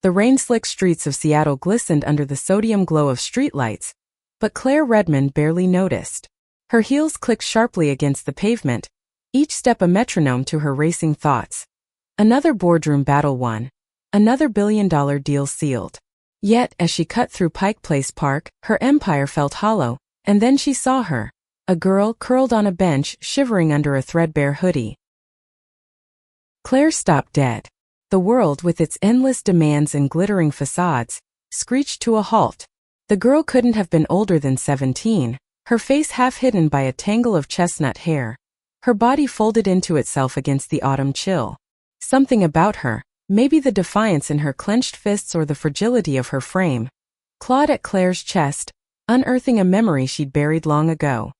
The rain-slicked streets of Seattle glistened under the sodium glow of streetlights, but Claire Redmond barely noticed. Her heels clicked sharply against the pavement, each step a metronome to her racing thoughts. Another boardroom battle won. Another billion-dollar deal sealed. Yet, as she cut through Pike Place Park, her empire felt hollow, and then she saw her. A girl curled on a bench, shivering under a threadbare hoodie. Claire stopped dead. The world, with its endless demands and glittering facades, screeched to a halt. The girl couldn't have been older than 17, her face half hidden by a tangle of chestnut hair, her body folded into itself against the autumn chill. Something about her, maybe the defiance in her clenched fists or the fragility of her frame, clawed at Claire's chest, unearthing a memory she'd buried long ago.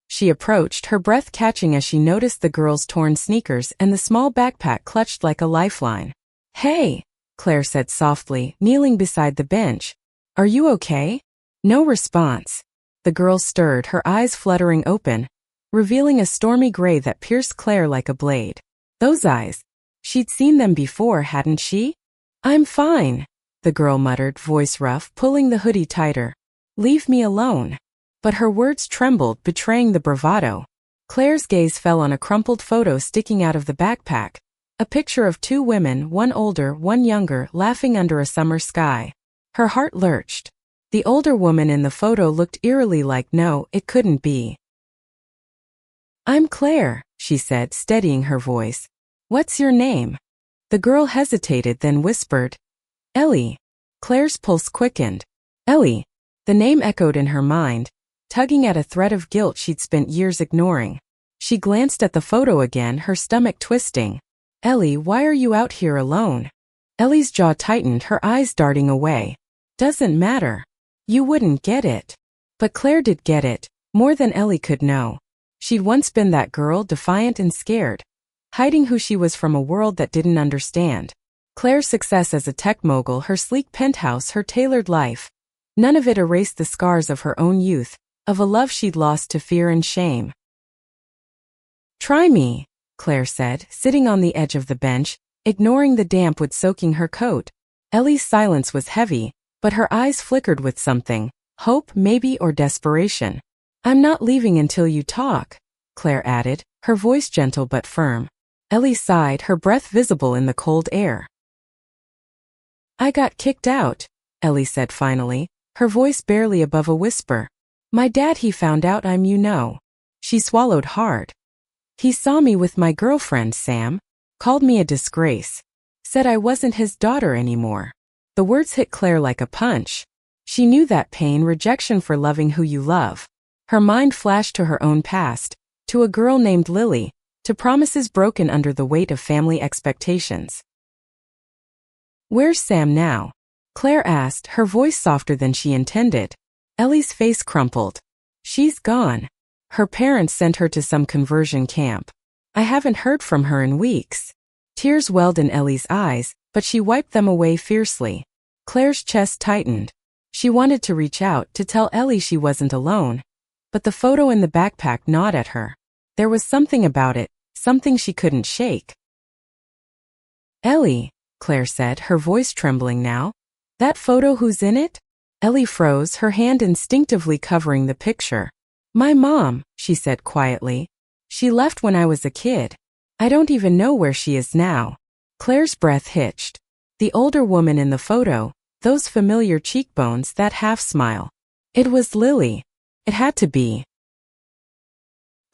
She approached, her breath catching as she noticed the girl's torn sneakers and the small backpack clutched like a lifeline. "Hey," Claire said softly, kneeling beside the bench. "Are you okay?" No response. The girl stirred, her eyes fluttering open, revealing a stormy gray that pierced Claire like a blade. Those eyes. She'd seen them before, hadn't she? "I'm fine," the girl muttered, voice rough, pulling the hoodie tighter. "Leave me alone." But her words trembled, betraying the bravado. Claire's gaze fell on a crumpled photo sticking out of the backpack, a picture of two women, one older, one younger, laughing under a summer sky. Her heart lurched. The older woman in the photo looked eerily like no, it couldn't be. "I'm Claire," she said, steadying her voice. "What's your name?" The girl hesitated, then whispered, "Ellie." Claire's pulse quickened. Ellie. The name echoed in her mind, tugging at a thread of guilt she'd spent years ignoring. She glanced at the photo again, her stomach twisting. "Ellie, why are you out here alone?" Ellie's jaw tightened, her eyes darting away. "Doesn't matter. You wouldn't get it." But Claire did get it, more than Ellie could know. She'd once been that girl, defiant and scared, hiding who she was from a world that didn't understand. Claire's success as a tech mogul, her sleek penthouse, her tailored life, none of it erased the scars of her own youth, of a love she'd lost to fear and shame. "Try me," Claire said, sitting on the edge of the bench, ignoring the damp wood soaking her coat. Ellie's silence was heavy, but her eyes flickered with something, hope maybe or desperation. "I'm not leaving until you talk," Claire added, her voice gentle but firm. Ellie sighed, her breath visible in the cold air. "I got kicked out," Ellie said finally, her voice barely above a whisper. "My dad, he found out I'm She swallowed hard. "He saw me with my girlfriend, Sam. Called me a disgrace. Said I wasn't his daughter anymore." The words hit Claire like a punch. She knew that pain, rejection for loving who you love. Her mind flashed to her own past, to a girl named Lily, to promises broken under the weight of family expectations. "Where's Sam now?" Claire asked, her voice softer than she intended. Ellie's face crumpled. "She's gone. Her parents sent her to some conversion camp. I haven't heard from her in weeks." Tears welled in Ellie's eyes, but she wiped them away fiercely. Claire's chest tightened. She wanted to reach out, to tell Ellie she wasn't alone, but the photo in the backpack gnawed at her. There was something about it, something she couldn't shake. "Ellie," Claire said, her voice trembling now. "That photo, who's in it?" Ellie froze, her hand instinctively covering the picture. "My mom," she said quietly. "She left when I was a kid. I don't even know where she is now." Claire's breath hitched. The older woman in the photo, those familiar cheekbones, that half-smile. It was Lily. It had to be.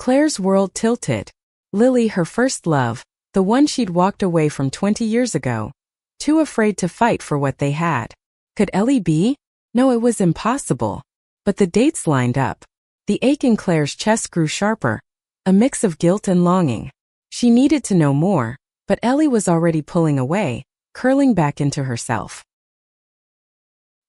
Claire's world tilted. Lily, her first love, the one she'd walked away from 20 years ago, too afraid to fight for what they had. Could Ellie be? No, it was impossible. But the dates lined up. The ache in Claire's chest grew sharper, a mix of guilt and longing. She needed to know more, but Ellie was already pulling away, curling back into herself.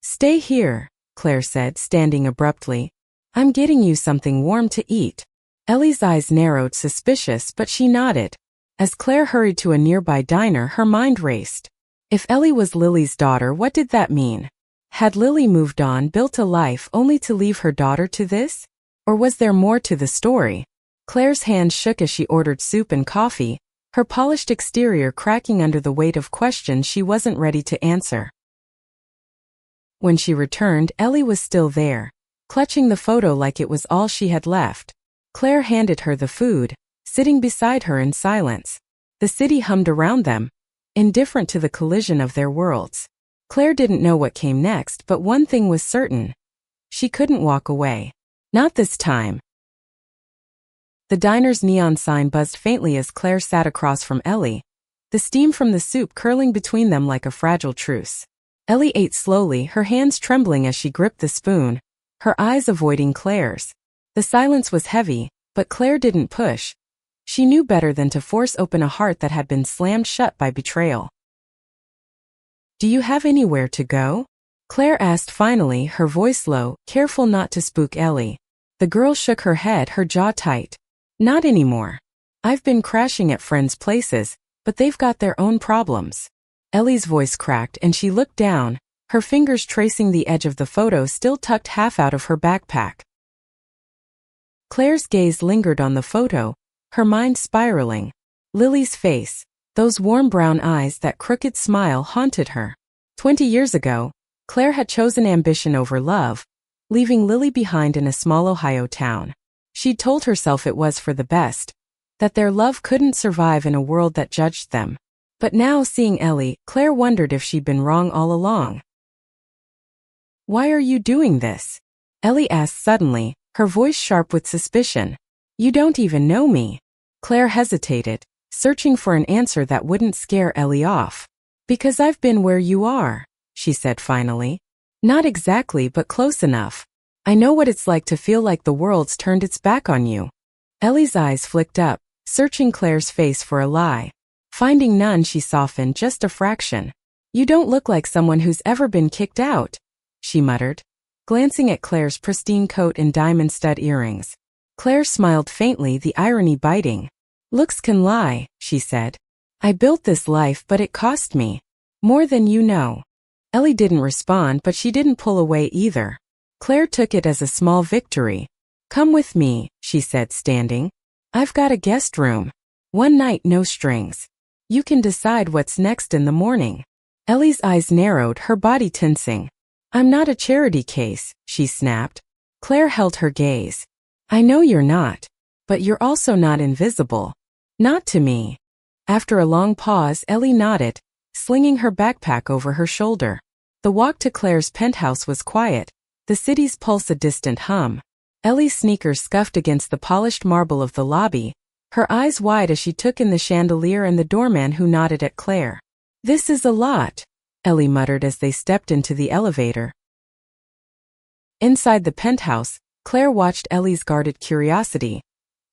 "Stay here," Claire said, standing abruptly. "I'm getting you something warm to eat." Ellie's eyes narrowed, suspicious, but she nodded. As Claire hurried to a nearby diner, her mind raced. If Ellie was Lily's daughter, what did that mean? Had Lily moved on, built a life, only to leave her daughter to this? Or was there more to the story? Claire's hand shook as she ordered soup and coffee, her polished exterior cracking under the weight of questions she wasn't ready to answer. When she returned, Ellie was still there, clutching the photo like it was all she had left. Claire handed her the food, sitting beside her in silence. The city hummed around them, indifferent to the collision of their worlds. Claire didn't know what came next, but one thing was certain. She couldn't walk away. Not this time. The diner's neon sign buzzed faintly as Claire sat across from Ellie, the steam from the soup curling between them like a fragile truce. Ellie ate slowly, her hands trembling as she gripped the spoon, her eyes avoiding Claire's. The silence was heavy, but Claire didn't push. She knew better than to force open a heart that had been slammed shut by betrayal. "Do you have anywhere to go?" Claire asked finally, her voice low, careful not to spook Ellie. The girl shook her head, her jaw tight. "Not anymore. I've been crashing at friends' places, but they've got their own problems." Ellie's voice cracked and she looked down, her fingers tracing the edge of the photo still tucked half out of her backpack. Claire's gaze lingered on the photo, her mind spiraling. Lily's face, those warm brown eyes, that crooked smile haunted her. 20 years ago, Claire had chosen ambition over love, leaving Lily behind in a small Ohio town. She'd told herself it was for the best, that their love couldn't survive in a world that judged them. But now, seeing Ellie, Claire wondered if she'd been wrong all along. "Why are you doing this?" Ellie asked suddenly, her voice sharp with suspicion. "You don't even know me." Claire hesitated, searching for an answer that wouldn't scare Ellie off. "Because I've been where you are," she said finally. "Not exactly, but close enough. I know what it's like to feel like the world's turned its back on you." Ellie's eyes flicked up, searching Claire's face for a lie. Finding none, she softened just a fraction. "You don't look like someone who's ever been kicked out," she muttered, glancing at Claire's pristine coat and diamond stud earrings. Claire smiled faintly, the irony biting. "Looks can lie," she said. "I built this life, but it cost me. More than you know." Ellie didn't respond, but she didn't pull away either. Claire took it as a small victory. "Come with me," she said, standing. "I've got a guest room. One night, no strings. You can decide what's next in the morning." Ellie's eyes narrowed, her body tensing. "I'm not a charity case," she snapped. Claire held her gaze. "I know you're not. But you're also not invisible. Not to me." After a long pause, Ellie nodded, slinging her backpack over her shoulder. The walk to Claire's penthouse was quiet, the city's pulse a distant hum. Ellie's sneakers scuffed against the polished marble of the lobby, her eyes wide as she took in the chandelier and the doorman who nodded at Claire. "This is a lot," Ellie muttered as they stepped into the elevator. Inside the penthouse, Claire watched Ellie's guarded curiosity.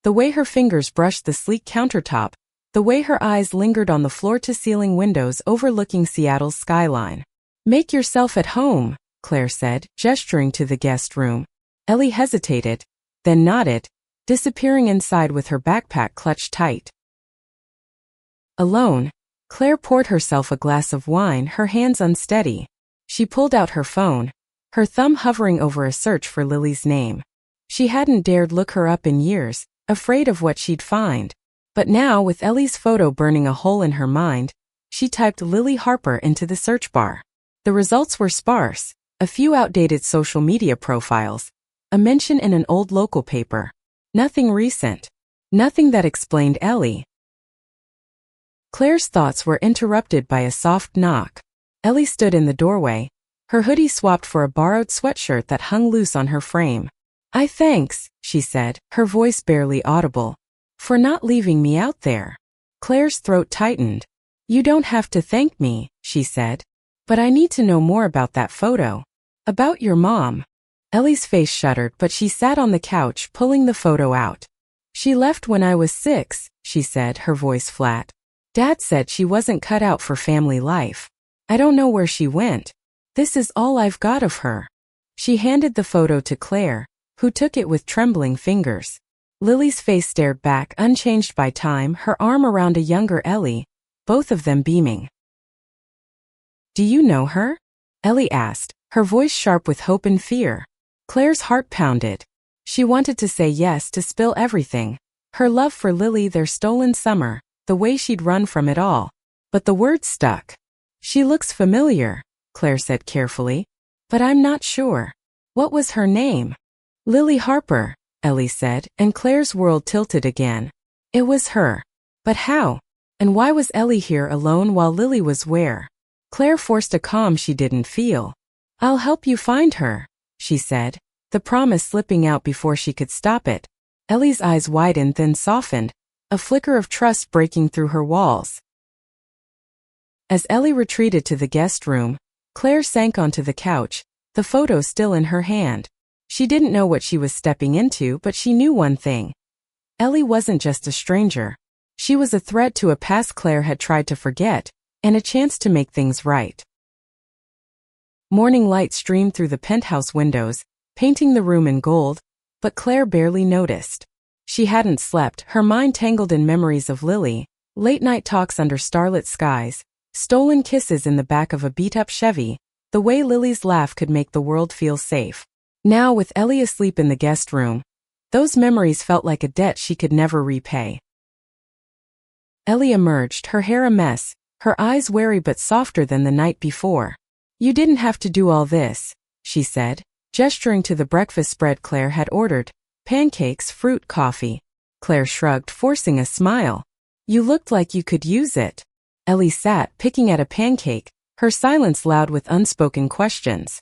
The way her fingers brushed the sleek countertop, the way her eyes lingered on the floor-to-ceiling windows overlooking Seattle's skyline. "Make yourself at home," Claire said, gesturing to the guest room. Ellie hesitated, then nodded, disappearing inside with her backpack clutched tight. Alone, Claire poured herself a glass of wine, her hands unsteady. She pulled out her phone, her thumb hovering over a search for Lily's name. She hadn't dared look her up in years, afraid of what she'd find. But now, with Ellie's photo burning a hole in her mind, she typed Lily Harper into the search bar. The results were sparse, a few outdated social media profiles, a mention in an old local paper. Nothing recent. Nothing that explained Ellie. Claire's thoughts were interrupted by a soft knock. Ellie stood in the doorway, her hoodie swapped for a borrowed sweatshirt that hung loose on her frame. Thanks," she said, her voice barely audible. "For not leaving me out there." Claire's throat tightened. "You don't have to thank me," she said. "But I need to know more about that photo. About your mom." Ellie's face shuddered, but she sat on the couch, pulling the photo out. "She left when I was 6, she said, her voice flat. "Dad said she wasn't cut out for family life. I don't know where she went. This is all I've got of her." She handed the photo to Claire, who took it with trembling fingers. Lily's face stared back, unchanged by time, her arm around a younger Ellie, both of them beaming. "Do you know her?" Ellie asked, her voice sharp with hope and fear. Claire's heart pounded. She wanted to say yes, to spill everything. Her love for Lily, their stolen summer, the way she'd run from it all. But the words stuck. "She looks familiar," Claire said carefully. "But I'm not sure. What was her name?" "Lily Harper," Ellie said, and Claire's world tilted again. It was her. But how? And why was Ellie here alone while Lily was where? Claire forced a calm she didn't feel. "I'll help you find her," she said, the promise slipping out before she could stop it. Ellie's eyes widened then softened, a flicker of trust breaking through her walls. As Ellie retreated to the guest room, Claire sank onto the couch, the photo still in her hand. She didn't know what she was stepping into, but she knew one thing. Ellie wasn't just a stranger. She was a threat to a past Claire had tried to forget, and a chance to make things right. Morning light streamed through the penthouse windows, painting the room in gold, but Claire barely noticed. She hadn't slept, her mind tangled in memories of Lily, late-night talks under starlit skies, stolen kisses in the back of a beat-up Chevy, the way Lily's laugh could make the world feel safe. Now, with Ellie asleep in the guest room, those memories felt like a debt she could never repay. Ellie emerged, her hair a mess, her eyes wary but softer than the night before. "You didn't have to do all this," she said, gesturing to the breakfast spread Claire had ordered. Pancakes, fruit, coffee. Claire shrugged, forcing a smile. "You looked like you could use it." Ellie sat, picking at a pancake, her silence loud with unspoken questions.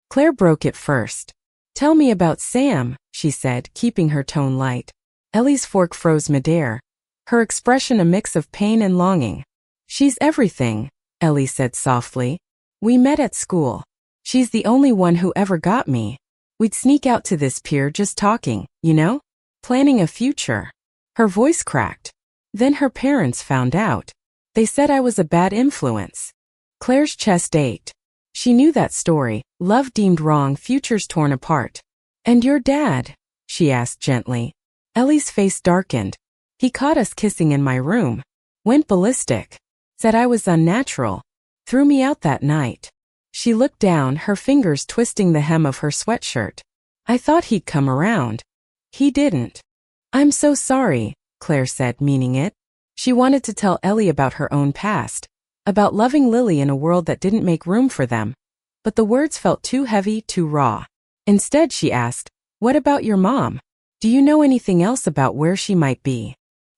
Claire broke it first. "Tell me about Sam," she said, keeping her tone light. Ellie's fork froze midair, her expression a mix of pain and longing. "She's everything," Ellie said softly. "We met at school. She's the only one who ever got me. We'd sneak out to this pier just talking, you know? Planning a future." Her voice cracked. "Then her parents found out. They said I was a bad influence." Claire's chest ached. She knew that story, love deemed wrong, futures torn apart. "And your dad?" she asked gently. Ellie's face darkened. "He caught us kissing in my room. Went ballistic. Said I was unnatural. Threw me out that night." She looked down, her fingers twisting the hem of her sweatshirt. "I thought he'd come around. He didn't." "I'm so sorry," Claire said, meaning it. She wanted to tell Ellie about her own past, about loving Lily in a world that didn't make room for them. But the words felt too heavy, too raw. Instead, she asked, "What about your mom? Do you know anything else about where she might be?"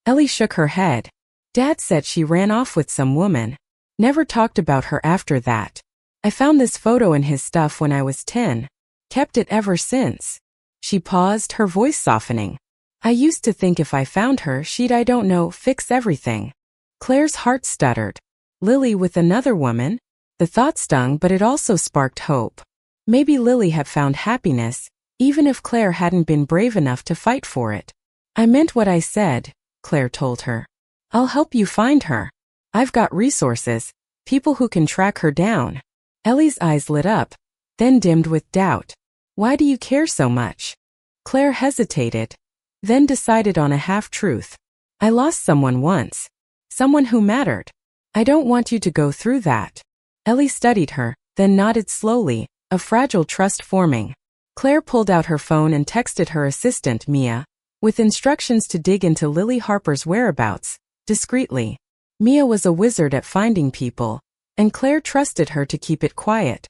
Ellie shook her head. "Dad said she ran off with some woman. Never talked about her after that. I found this photo in his stuff when I was 10. Kept it ever since." She paused, her voice softening. "I used to think if I found her, she'd, I don't know, fix everything." Claire's heart stuttered. Lily with another woman? The thought stung, but it also sparked hope. Maybe Lily had found happiness, even if Claire hadn't been brave enough to fight for it. "I meant what I said," Claire told her. "I'll help you find her. I've got resources, people who can track her down." Ellie's eyes lit up, then dimmed with doubt. "Why do you care so much?" Claire hesitated, then decided on a half-truth. "I lost someone once. Someone who mattered. I don't want you to go through that." Ellie studied her, then nodded slowly, a fragile trust forming. Claire pulled out her phone and texted her assistant, Mia, with instructions to dig into Lily Harper's whereabouts, discreetly. Mia was a wizard at finding people, and Claire trusted her to keep it quiet.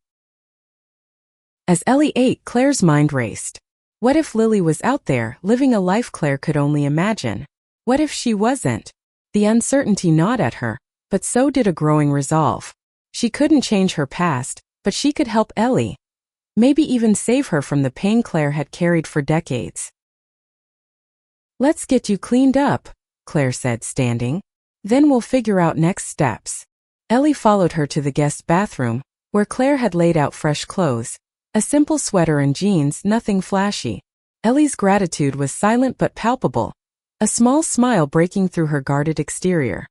As Ellie ate, Claire's mind raced. What if Lily was out there, living a life Claire could only imagine? What if she wasn't? The uncertainty gnawed at her, but so did a growing resolve. She couldn't change her past, but she could help Ellie. Maybe even save her from the pain Claire had carried for decades. "Let's get you cleaned up," Claire said, standing. "Then we'll figure out next steps." Ellie followed her to the guest bathroom, where Claire had laid out fresh clothes. A simple sweater and jeans, nothing flashy. Ellie's gratitude was silent but palpable, a small smile breaking through her guarded exterior.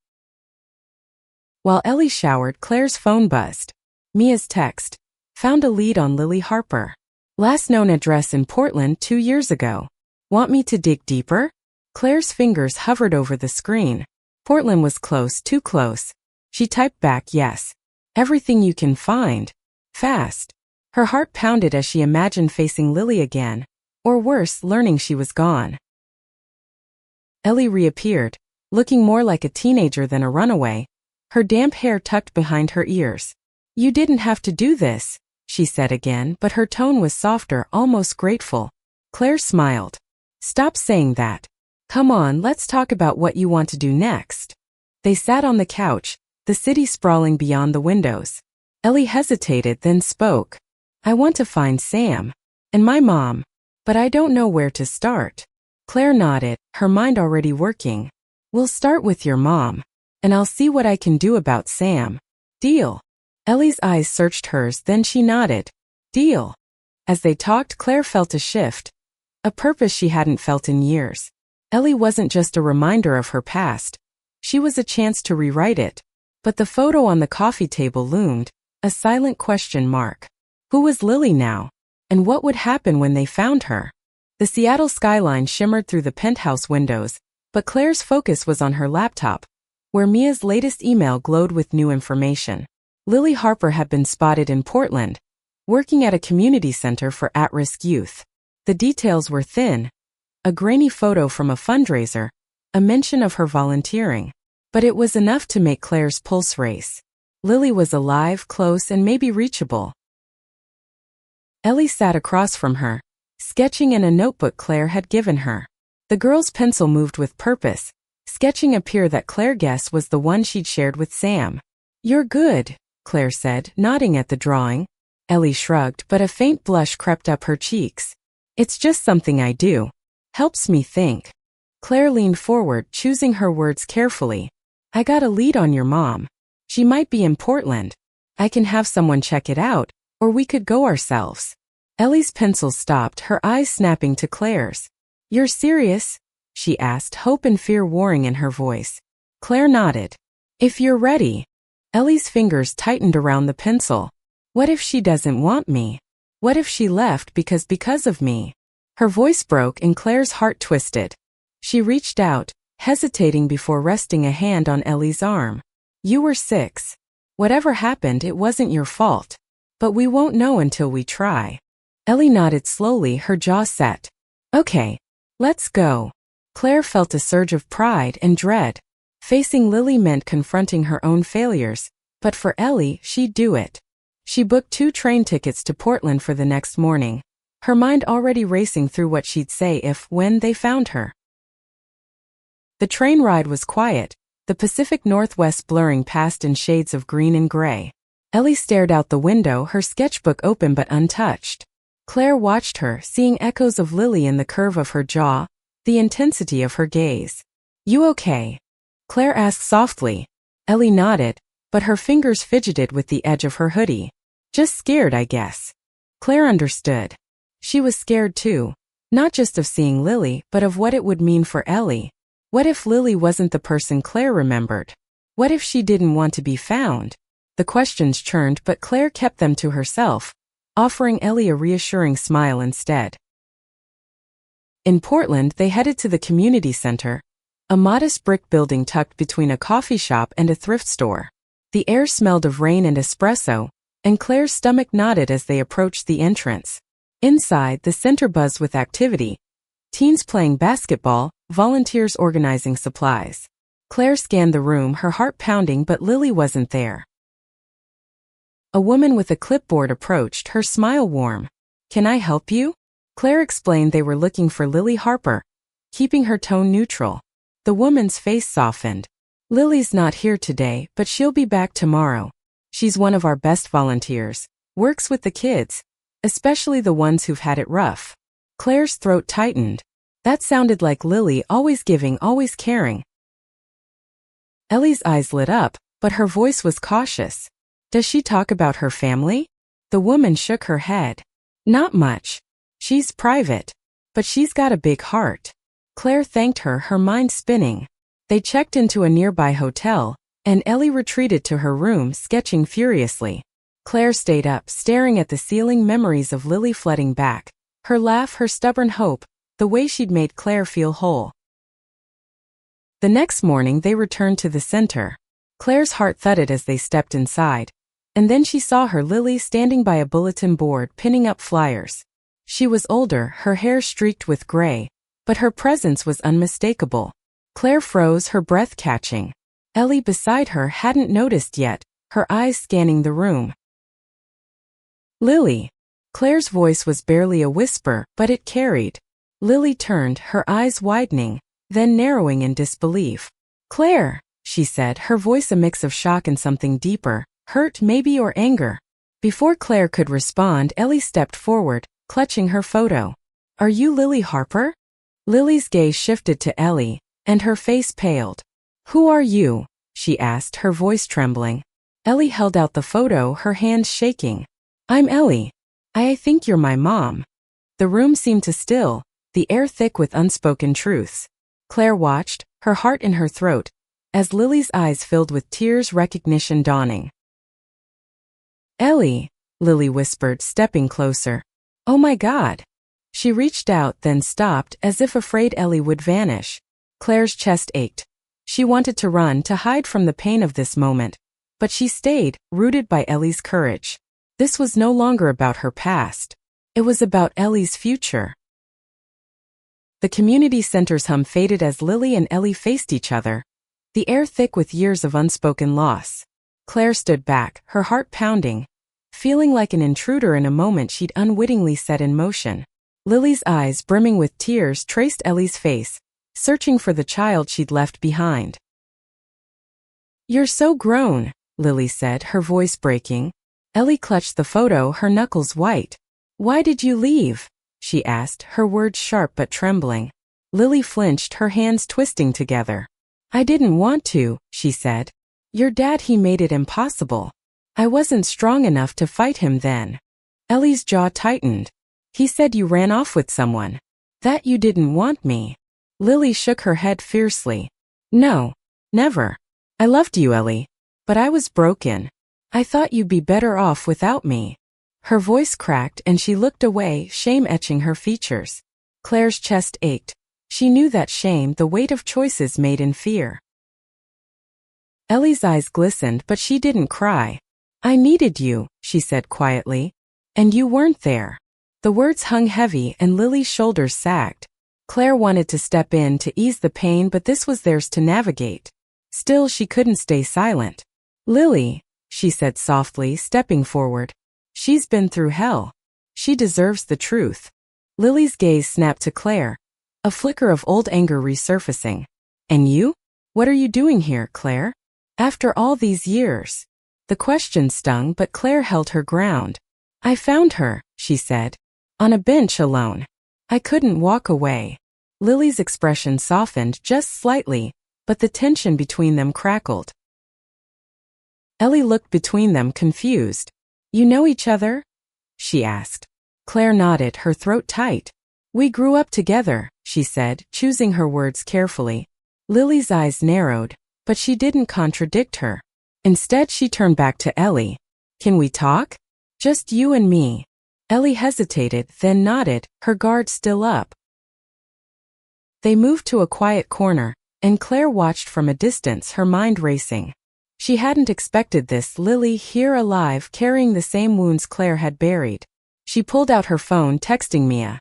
While Ellie showered, Claire's phone buzzed. Mia's text. Found a lead on Lily Harper. Last known address in Portland 2 years ago. Want me to dig deeper? Claire's fingers hovered over the screen. Portland was close, too close. She typed back, "Yes. Everything you can find. Fast." Her heart pounded as she imagined facing Lily again, or worse, learning she was gone. Ellie reappeared, looking more like a teenager than a runaway, her damp hair tucked behind her ears. "You didn't have to do this," she said again, but her tone was softer, almost grateful. Claire smiled. "Stop saying that. Come on, let's talk about what you want to do next." They sat on the couch, the city sprawling beyond the windows. Ellie hesitated, then spoke. "I want to find Sam. And my mom. But I don't know where to start." Claire nodded, her mind already working. "We'll start with your mom. And I'll see what I can do about Sam. Deal?" Ellie's eyes searched hers, then she nodded. "Deal." As they talked, Claire felt a shift. A purpose she hadn't felt in years. Ellie wasn't just a reminder of her past. She was a chance to rewrite it. But the photo on the coffee table loomed, a silent question mark. Who was Lily now? And what would happen when they found her? The Seattle skyline shimmered through the penthouse windows, but Claire's focus was on her laptop, where Mia's latest email glowed with new information. Lily Harper had been spotted in Portland, working at a community center for at-risk youth. The details were thin. A grainy photo from a fundraiser, a mention of her volunteering. But it was enough to make Claire's pulse race. Lily was alive, close, and maybe reachable. Ellie sat across from her, sketching in a notebook Claire had given her. The girl's pencil moved with purpose, sketching a pier that Claire guessed was the one she'd shared with Sam. "You're good," Claire said, nodding at the drawing. Ellie shrugged, but a faint blush crept up her cheeks. "It's just something I do. Helps me think." Claire leaned forward, choosing her words carefully. "I got a lead on your mom. She might be in Portland. I can have someone check it out, or we could go ourselves." Ellie's pencil stopped, her eyes snapping to Claire's. "You're serious?" she asked, hope and fear warring in her voice. Claire nodded. "If you're ready." Ellie's fingers tightened around the pencil. "What if she doesn't want me? What if she left because of me?" Her voice broke and Claire's heart twisted. She reached out, hesitating before resting a hand on Ellie's arm. "You were 6. Whatever happened, it wasn't your fault. But we won't know until we try." Ellie nodded slowly, her jaw set. "Okay, let's go." Claire felt a surge of pride and dread. Facing Lily meant confronting her own failures, but for Ellie, she'd do it. She booked 2 train tickets to Portland for the next morning, her mind already racing through what she'd say when they found her. The train ride was quiet, the Pacific Northwest blurring past in shades of green and gray. Ellie stared out the window, her sketchbook open but untouched. Claire watched her, seeing echoes of Lily in the curve of her jaw, the intensity of her gaze. "You okay?" Claire asked softly. Ellie nodded, but her fingers fidgeted with the edge of her hoodie. "Just scared, I guess." Claire understood. She was scared too, not just of seeing Lily, but of what it would mean for Ellie. What if Lily wasn't the person Claire remembered? What if she didn't want to be found? The questions churned, but Claire kept them to herself, offering Ellie a reassuring smile instead. In Portland, they headed to the community center, a modest brick building tucked between a coffee shop and a thrift store. The air smelled of rain and espresso, and Claire's stomach knotted as they approached the entrance. Inside, the center buzzed with activity. Teens playing basketball, volunteers organizing supplies. Claire scanned the room, her heart pounding, but Lily wasn't there. A woman with a clipboard approached, her smile warm. "Can I help you?" Claire explained they were looking for Lily Harper, keeping her tone neutral. The woman's face softened. "Lily's not here today, but she'll be back tomorrow. She's one of our best volunteers, works with the kids, especially the ones who've had it rough." Claire's throat tightened. That sounded like Lily, always giving, always caring. Ellie's eyes lit up, but her voice was cautious. "Does she talk about her family?" The woman shook her head. "Not much. She's private. But she's got a big heart." Claire thanked her, her mind spinning. They checked into a nearby hotel, and Ellie retreated to her room, sketching furiously. Claire stayed up, staring at the ceiling, memories of Lily flooding back. Her laugh, her stubborn hope, the way she'd made Claire feel whole. The next morning they returned to the center. Claire's heart thudded as they stepped inside, and then she saw her Lily standing by a bulletin board pinning up flyers. She was older, her hair streaked with gray, but her presence was unmistakable. Claire froze, her breath catching. Ellie beside her hadn't noticed yet, her eyes scanning the room. Lily. Claire's voice was barely a whisper, but it carried. Lily turned, her eyes widening, then narrowing in disbelief. Claire, she said, her voice a mix of shock and something deeper, hurt maybe or anger. Before Claire could respond, Ellie stepped forward, clutching her photo. Are you Lily Harper? Lily's gaze shifted to Ellie, and her face paled. Who are you? She asked, her voice trembling. Ellie held out the photo, her hands shaking. I'm Ellie. I think you're my mom. The room seemed to still, the air thick with unspoken truths. Claire watched, her heart in her throat, as Lily's eyes filled with tears, recognition dawning. Ellie, Lily whispered, stepping closer. Oh my God. She reached out, then stopped, as if afraid Ellie would vanish. Claire's chest ached. She wanted to run, to hide from the pain of this moment, but she stayed, rooted by Ellie's courage. This was no longer about her past. It was about Ellie's future. The community center's hum faded as Lily and Ellie faced each other, the air thick with years of unspoken loss. Claire stood back, her heart pounding, feeling like an intruder in a moment she'd unwittingly set in motion. Lily's eyes, brimming with tears, traced Ellie's face, searching for the child she'd left behind. You're so grown, Lily said, her voice breaking. Ellie clutched the photo, her knuckles white. Why did you leave? She asked, her words sharp but trembling. Lily flinched, her hands twisting together. I didn't want to, she said. Your dad, he made it impossible. I wasn't strong enough to fight him then. Ellie's jaw tightened. He said you ran off with someone. That you didn't want me. Lily shook her head fiercely. No, never. I loved you, Ellie. But I was broken. I thought you'd be better off without me. Her voice cracked and she looked away, shame etching her features. Claire's chest ached. She knew that shame, the weight of choices made in fear. Ellie's eyes glistened, but she didn't cry. I needed you, she said quietly. And you weren't there. The words hung heavy and Lily's shoulders sagged. Claire wanted to step in to ease the pain, but this was theirs to navigate. Still, she couldn't stay silent. Lily, she said softly, stepping forward. She's been through hell. She deserves the truth. Lily's gaze snapped to Claire, a flicker of old anger resurfacing. And you? What are you doing here, Claire? After all these years? The question stung, but Claire held her ground. I found her, she said. On a bench alone. I couldn't walk away. Lily's expression softened just slightly, but the tension between them crackled. Ellie looked between them, confused. You know each other? She asked. Claire nodded, her throat tight. We grew up together, she said, choosing her words carefully. Lily's eyes narrowed, but she didn't contradict her. Instead, she turned back to Ellie. Can we talk? Just you and me. Ellie hesitated, then nodded, her guard still up. They moved to a quiet corner, and Claire watched from a distance, her mind racing. She hadn't expected this, Lily here alive, carrying the same wounds Claire had buried. She pulled out her phone, texting Mia.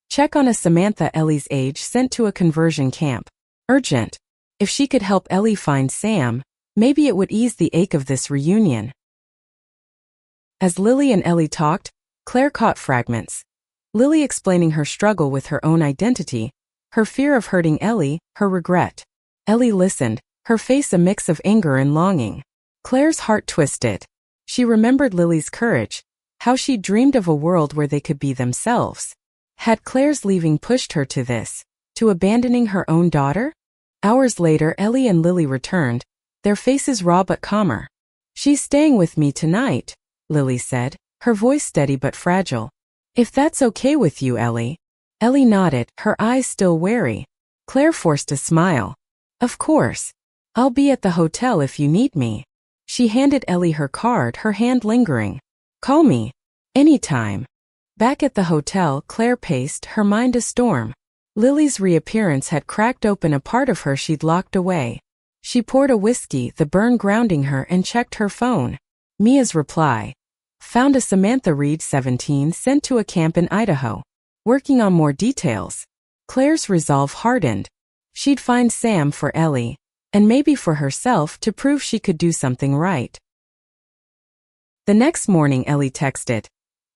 Check on a Samantha, Ellie's age, sent to a conversion camp. Urgent. If she could help Ellie find Sam, maybe it would ease the ache of this reunion. As Lily and Ellie talked, Claire caught fragments. Lily explaining her struggle with her own identity, her fear of hurting Ellie, her regret. Ellie listened, her face a mix of anger and longing. Claire's heart twisted. She remembered Lily's courage, how she dreamed of a world where they could be themselves. Had Claire's leaving pushed her to this, to abandoning her own daughter? Hours later, Ellie and Lily returned, their faces raw but calmer. She's staying with me tonight, Lily said, her voice steady but fragile. If that's okay with you, Ellie. Ellie nodded, her eyes still wary. Claire forced a smile. Of course. I'll be at the hotel if you need me. She handed Ellie her card, her hand lingering. Call me. Anytime. Back at the hotel, Claire paced, her mind a storm. Lily's reappearance had cracked open a part of her she'd locked away. She poured a whiskey, the burn grounding her, and checked her phone. Mia's reply. Found a Samantha Reed, 17, sent to a camp in Idaho. Working on more details. Claire's resolve hardened. She'd find Sam for Ellie, and maybe for herself to prove she could do something right. The next morning Ellie texted,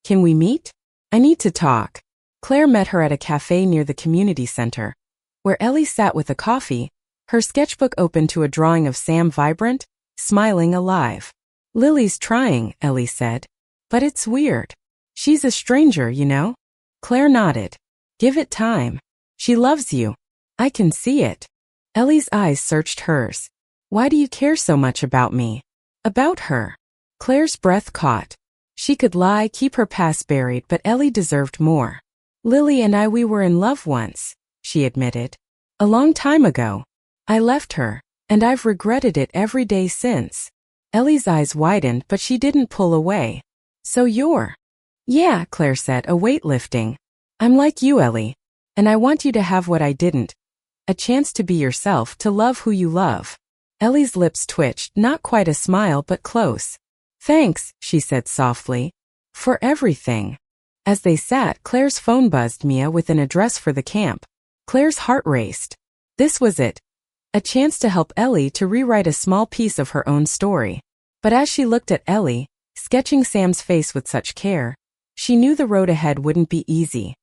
"Can we meet? I need to talk." Claire met her at a cafe near the community center, where Ellie sat with a coffee, her sketchbook open to a drawing of Sam vibrant, smiling, alive. "Lily's trying," Ellie said. "But it's weird. She's a stranger, you know?" Claire nodded. "Give it time. She loves you. I can see it." Ellie's eyes searched hers. "Why do you care so much about me?" "About her?" Claire's breath caught. She could lie, keep her past buried, but Ellie deserved more. "Lily and we were in love once," she admitted. "A long time ago. I left her, and I've regretted it every day since." Ellie's eyes widened, but she didn't pull away. "So you're—" "Yeah," Claire said, a weight lifting. "I'm like you, Ellie. And I want you to have what I didn't. A chance to be yourself, to love who you love." Ellie's lips twitched, not quite a smile but close. "Thanks," she said softly. "For everything." As they sat, Claire's phone buzzed Mia with an address for the camp. Claire's heart raced. This was it. A chance to help Ellie to rewrite a small piece of her own story. But as she looked at Ellie, sketching Sam's face with such care, she knew the road ahead wouldn't be easy.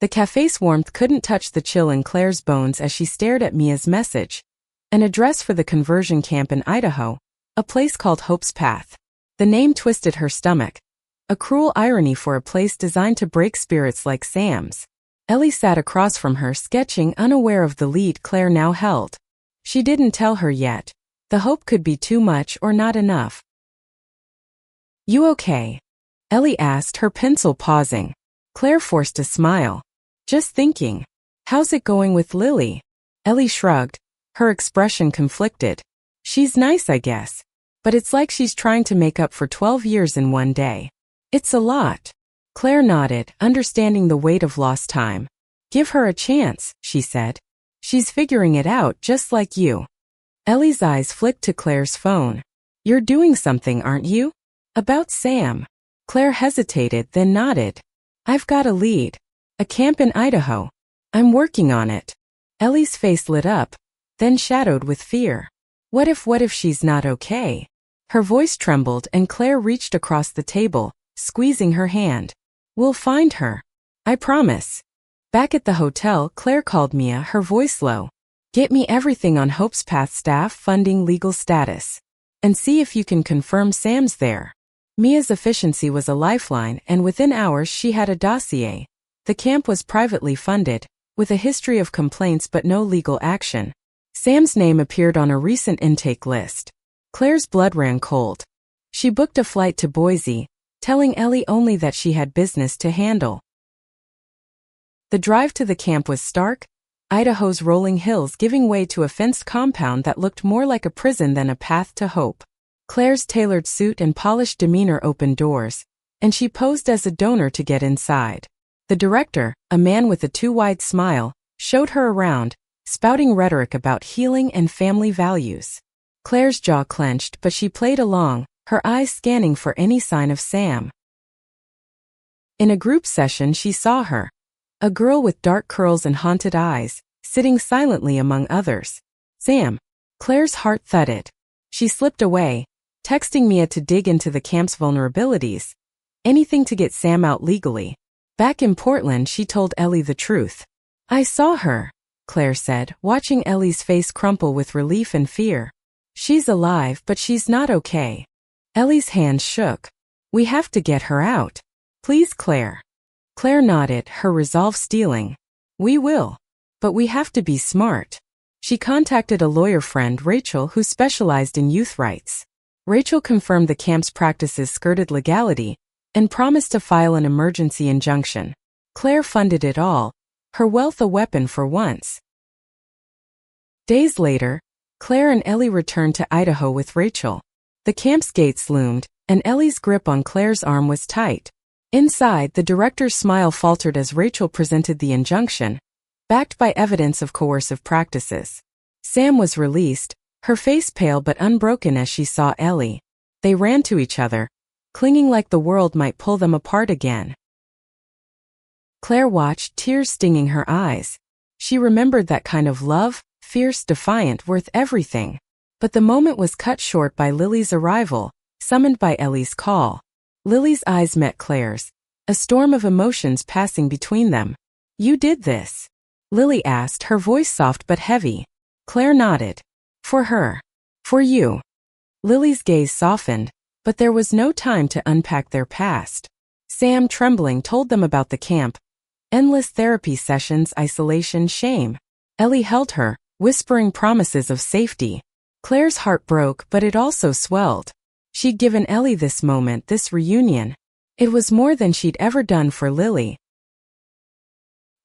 The cafe's warmth couldn't touch the chill in Claire's bones as she stared at Mia's message. An address for the conversion camp in Idaho, a place called Hope's Path. The name twisted her stomach. A cruel irony for a place designed to break spirits like Sam's. Ellie sat across from her, sketching, unaware of the lead Claire now held. She didn't tell her yet. The hope could be too much or not enough. "You okay?" Ellie asked, her pencil pausing. Claire forced a smile. "Just thinking. How's it going with Lily?" Ellie shrugged, her expression conflicted. "She's nice, I guess. But it's like she's trying to make up for 12 years in one day. It's a lot." Claire nodded, understanding the weight of lost time. "Give her a chance," she said. "She's figuring it out just like you." Ellie's eyes flicked to Claire's phone. "You're doing something, aren't you?" "About Sam." Claire hesitated, then nodded. "I've got a lead. A camp in Idaho. I'm working on it." Ellie's face lit up, then shadowed with fear. What if she's not okay? Her voice trembled and Claire reached across the table, squeezing her hand. "We'll find her. I promise." Back at the hotel, Claire called Mia, her voice low. "Get me everything on Hope's Path, staff, funding, legal status. And see if you can confirm Sam's there." Mia's efficiency was a lifeline, and within hours she had a dossier. The camp was privately funded, with a history of complaints but no legal action. Sam's name appeared on a recent intake list. Claire's blood ran cold. She booked a flight to Boise, telling Ellie only that she had business to handle. The drive to the camp was stark, Idaho's rolling hills giving way to a fenced compound that looked more like a prison than a path to hope. Claire's tailored suit and polished demeanor opened doors, and she posed as a donor to get inside. The director, a man with a too-wide smile, showed her around, spouting rhetoric about healing and family values. Claire's jaw clenched, but she played along, her eyes scanning for any sign of Sam. In a group session she saw her. A girl with dark curls and haunted eyes, sitting silently among others. "Sam." Claire's heart thudded. She slipped away, texting Mia to dig into the camp's vulnerabilities. Anything to get Sam out legally. Back in Portland she told Ellie the truth. "I saw her," Claire said, watching Ellie's face crumple with relief and fear. "She's alive, but she's not okay." Ellie's hands shook. "We have to get her out. Please, Claire." Claire nodded, her resolve steeling. "We will. But we have to be smart." She contacted a lawyer friend, Rachel, who specialized in youth rights. Rachel confirmed the camp's practices skirted legality and promised to file an emergency injunction. Claire funded it all, her wealth a weapon for once. Days later, Claire and Ellie returned to Idaho with Rachel. The camp's gates loomed, and Ellie's grip on Claire's arm was tight. Inside, the director's smile faltered as Rachel presented the injunction, backed by evidence of coercive practices. Sam was released, her face pale but unbroken as she saw Ellie. They ran to each other, clinging like the world might pull them apart again. Claire watched, tears stinging her eyes. She remembered that kind of love, fierce, defiant, worth everything. But the moment was cut short by Lily's arrival, summoned by Ellie's call. Lily's eyes met Claire's, a storm of emotions passing between them. "You did this?" Lily asked, her voice soft but heavy. Claire nodded. "For her. For you." Lily's gaze softened, but there was no time to unpack their past. Sam, trembling, told them about the camp. Endless therapy sessions, isolation, shame. Ellie held her, whispering promises of safety. Claire's heart broke, but it also swelled. She'd given Ellie this moment, this reunion. It was more than she'd ever done for Lily.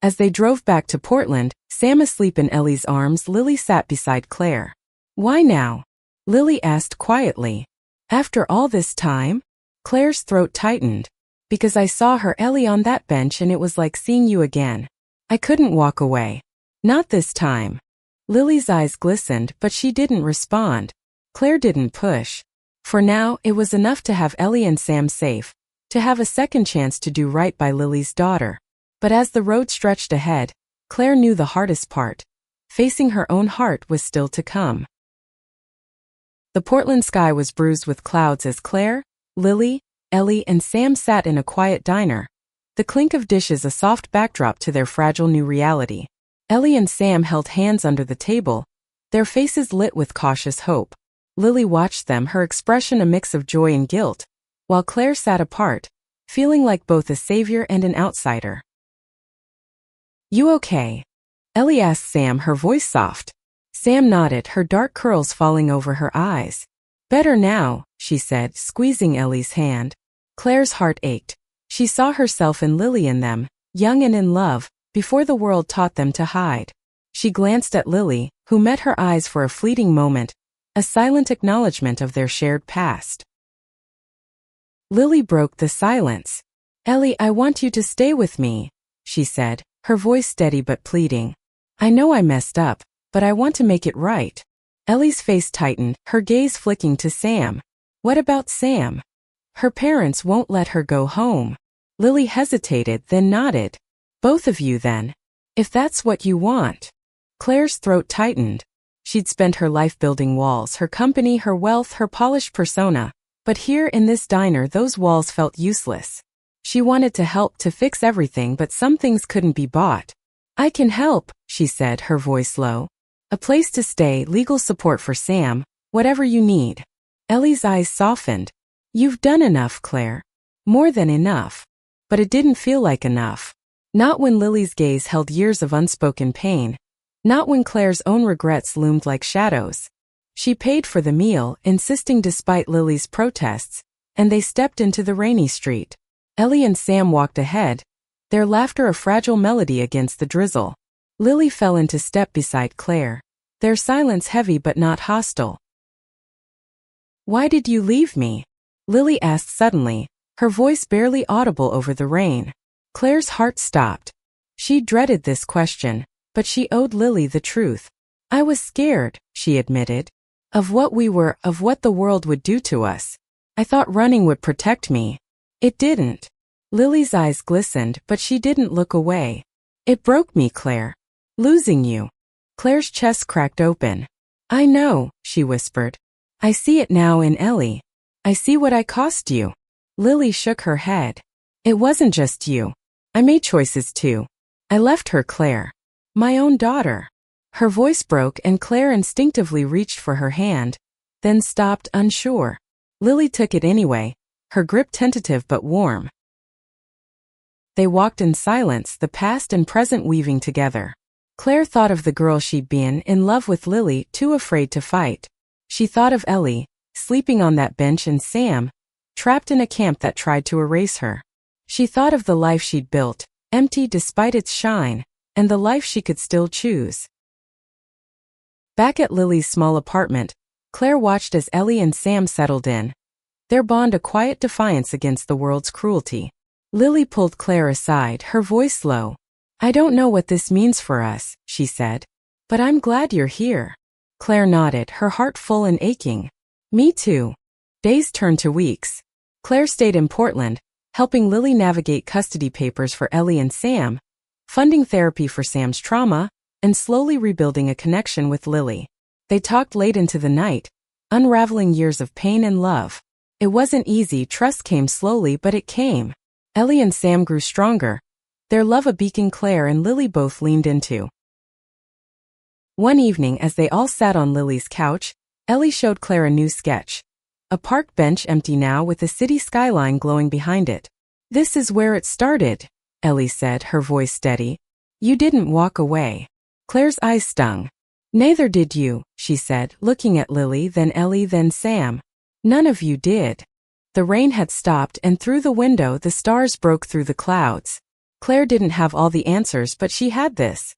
As they drove back to Portland, Sam asleep in Ellie's arms, Lily sat beside Claire. "Why now?" Lily asked quietly. "After all this time?" Claire's throat tightened. "Because I saw her, Ellie, on that bench, and it was like seeing you again. I couldn't walk away. Not this time." Lily's eyes glistened, but she didn't respond. Claire didn't push. For now, it was enough to have Ellie and Sam safe, to have a second chance to do right by Lily's daughter. But as the road stretched ahead, Claire knew the hardest part. Facing her own heart was still to come. The Portland sky was bruised with clouds as Claire, Lily, Ellie, and Sam sat in a quiet diner, the clink of dishes a soft backdrop to their fragile new reality. Ellie and Sam held hands under the table, their faces lit with cautious hope. Lily watched them, her expression a mix of joy and guilt, while Claire sat apart, feeling like both a savior and an outsider. "You okay?" Ellie asked Sam, her voice soft. Sam nodded, her dark curls falling over her eyes. "Better now," she said, squeezing Ellie's hand. Claire's heart ached. She saw herself and Lily in them, young and in love, before the world taught them to hide. She glanced at Lily, who met her eyes for a fleeting moment, a silent acknowledgement of their shared past. Lily broke the silence. "Ellie, I want you to stay with me," she said, her voice steady but pleading. "I know I messed up, but I want to make it right." Ellie's face tightened, her gaze flicking to Sam. "What about Sam?" "Her parents won't let her go home." Lily hesitated, then nodded. "Both of you then. If that's what you want." Claire's throat tightened. She'd spent her life building walls, her company, her wealth, her polished persona. But here in this diner, those walls felt useless. She wanted to help, to fix everything, but some things couldn't be bought. "I can help," she said, her voice low. "A place to stay, legal support for Sam, whatever you need." Ellie's eyes softened. "You've done enough, Claire. More than enough." But it didn't feel like enough. Not when Lily's gaze held years of unspoken pain. Not when Claire's own regrets loomed like shadows. She paid for the meal, insisting despite Lily's protests, and they stepped into the rainy street. Ellie and Sam walked ahead, their laughter a fragile melody against the drizzle. Lily fell into step beside Claire, their silence heavy but not hostile. "Why did you leave me?" Lily asked suddenly, her voice barely audible over the rain. Claire's heart stopped. She dreaded this question, but she owed Lily the truth. "I was scared," she admitted, "of what we were, of what the world would do to us. I thought running would protect me. It didn't." Lily's eyes glistened, but she didn't look away. "It broke me, Claire. Losing you." Claire's chest cracked open. "I know," she whispered. "I see it now in Ellie. I see what I cost you." Lily shook her head. "It wasn't just you. I made choices too. I left her, Claire. My own daughter." Her voice broke and Claire instinctively reached for her hand, then stopped, unsure. Lily took it anyway, her grip tentative but warm. They walked in silence, the past and present weaving together. Claire thought of the girl she'd been, in love with Lily, too afraid to fight. She thought of Ellie, sleeping on that bench, and Sam, trapped in a camp that tried to erase her. She thought of the life she'd built, empty despite its shine, and the life she could still choose. Back at Lily's small apartment, Claire watched as Ellie and Sam settled in, their bond a quiet defiance against the world's cruelty. Lily pulled Claire aside, her voice low. "I don't know what this means for us," she said, "but I'm glad you're here." Claire nodded, her heart full and aching. "Me too." Days turned to weeks. Claire stayed in Portland, helping Lily navigate custody papers for Ellie and Sam, funding therapy for Sam's trauma, and slowly rebuilding a connection with Lily. They talked late into the night, unraveling years of pain and love. It wasn't easy, trust came slowly, but it came. Ellie and Sam grew stronger, their love a beacon Claire and Lily both leaned into. One evening as they all sat on Lily's couch, Ellie showed Claire a new sketch. A park bench empty now with the city skyline glowing behind it. "This is where it started," Ellie said, her voice steady. "You didn't walk away." Claire's eyes stung. "Neither did you," she said, looking at Lily, then Ellie, then Sam. "None of you did." The rain had stopped and through the window the stars broke through the clouds. Claire didn't have all the answers, but she had this.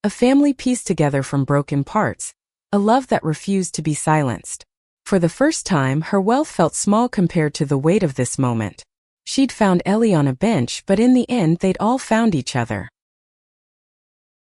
A family pieced together from broken parts. A love that refused to be silenced. For the first time, her wealth felt small compared to the weight of this moment. She'd found Ellie on a bench, but in the end they'd all found each other.